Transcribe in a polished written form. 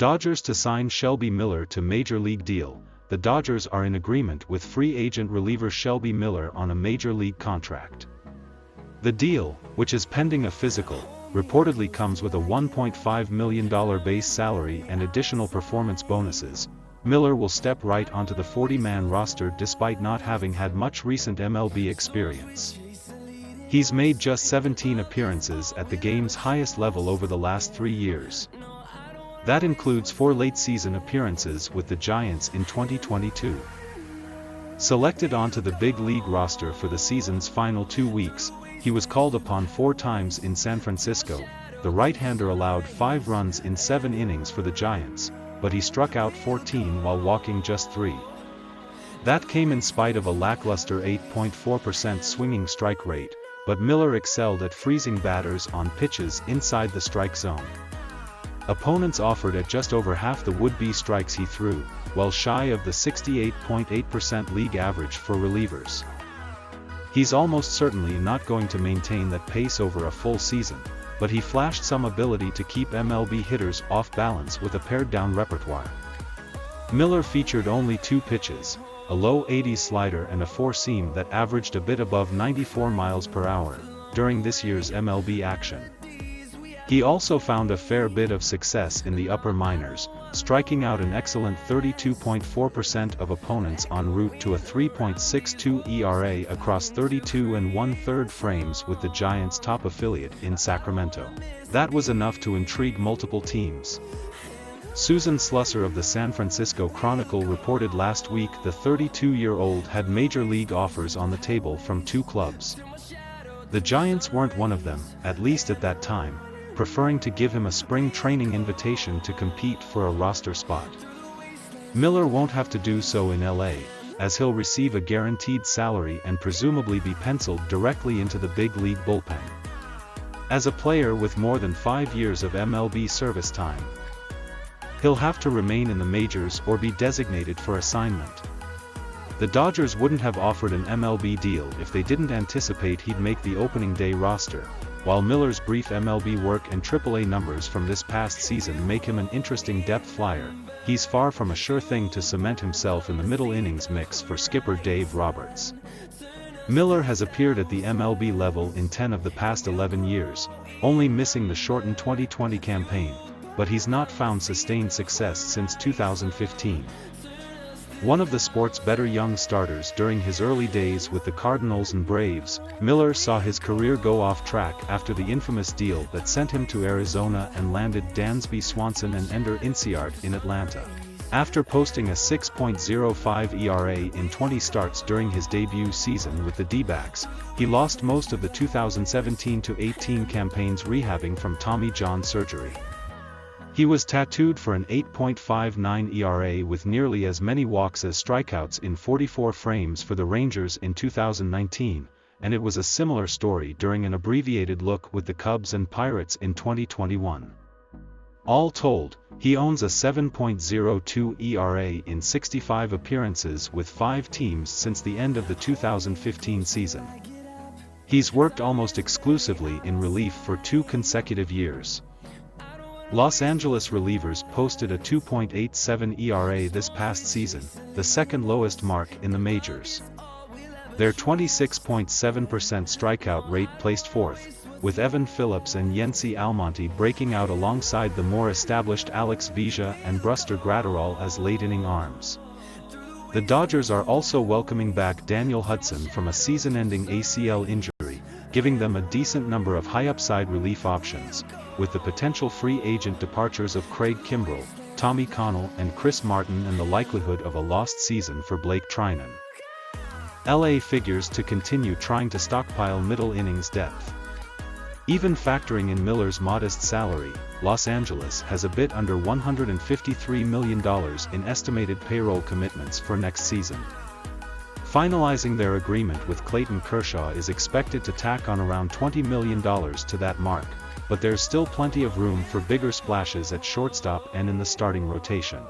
Dodgers to sign Shelby Miller to Major League deal. The Dodgers are in agreement with free agent reliever Shelby Miller on a Major League contract. The deal, which is pending a physical, reportedly comes with a $1.5 million base salary and additional performance bonuses. Miller will step right onto the 40-man roster despite not having had much recent MLB experience. He's made just 17 appearances at the game's highest level over the last 3 years. That includes 4 late-season appearances with the Giants in 2022. Selected onto the big league roster for the season's final 2 weeks, he was called upon 4 times in San Francisco. The right-hander allowed 5 runs in 7 innings for the Giants, but he struck out 14 while walking just 3. That came in spite of a lackluster 8.4% swinging strike rate, but Miller excelled at freezing batters on pitches inside the strike zone. Opponents offered at just over half the would-be strikes he threw, well shy of the 68.8% league average for relievers. He's almost certainly not going to maintain that pace over a full season, but he flashed some ability to keep MLB hitters off balance with a pared-down repertoire. Miller featured only 2 pitches, a low 80s slider and a 4-seam that averaged a bit above 94 miles per hour, during this year's MLB action. He also found a fair bit of success in the upper minors, striking out an excellent 32.4% of opponents en route to a 3.62 ERA across 32 1/3 frames with the Giants' top affiliate in Sacramento. That was enough to intrigue multiple teams. Susan Slusser of the San Francisco Chronicle reported last week the 32-year-old had major league offers on the table from 2 clubs. The Giants weren't one of them, at least at that time, preferring to give him a spring training invitation to compete for a roster spot. Miller won't have to do so in LA, as he'll receive a guaranteed salary and presumably be penciled directly into the big league bullpen. As a player with more than 5 years of MLB service time, he'll have to remain in the majors or be designated for assignment. The Dodgers wouldn't have offered an MLB deal if they didn't anticipate he'd make the opening day roster. While Miller's brief MLB work and AAA numbers from this past season make him an interesting depth flyer, he's far from a sure thing to cement himself in the middle innings mix for skipper Dave Roberts. Miller has appeared at the MLB level in 10 of the past 11 years, only missing the shortened 2020 campaign, but he's not found sustained success since 2015. One of the sport's better young starters during his early days with the Cardinals and Braves, Miller saw his career go off track after the infamous deal that sent him to Arizona and landed Dansby Swanson and Ender Inciarte in Atlanta. After posting a 6.05 ERA in 20 starts during his debut season with the D-backs, he lost most of the 2017-18 campaigns rehabbing from Tommy John surgery. He was tattooed for an 8.59 ERA with nearly as many walks as strikeouts in 44 frames for the Rangers in 2019, and it was a similar story during an abbreviated look with the Cubs and Pirates in 2021. All told, he owns a 7.02 ERA in 65 appearances with 5 teams since the end of the 2015 season. He's worked almost exclusively in relief for 2 consecutive years. Los Angeles relievers posted a 2.87 ERA this past season, the second lowest mark in the majors. Their 26.7% strikeout rate placed 4th, with Evan Phillips and Yency Almonte breaking out alongside the more established Alex Vesia and Buster Gratterall as late-inning arms. The Dodgers are also welcoming back Daniel Hudson from a season-ending ACL injury, giving them a decent number of high-upside relief options, with the potential free agent departures of Craig Kimbrell, Tommy Connell and Chris Martin and the likelihood of a lost season for Blake Trinan. LA figures to continue trying to stockpile middle innings depth. Even factoring in Miller's modest salary, Los Angeles has a bit under $153 million in estimated payroll commitments for next season. Finalizing their agreement with Clayton Kershaw is expected to tack on around $20 million to that mark, but there's still plenty of room for bigger splashes at shortstop and in the starting rotation.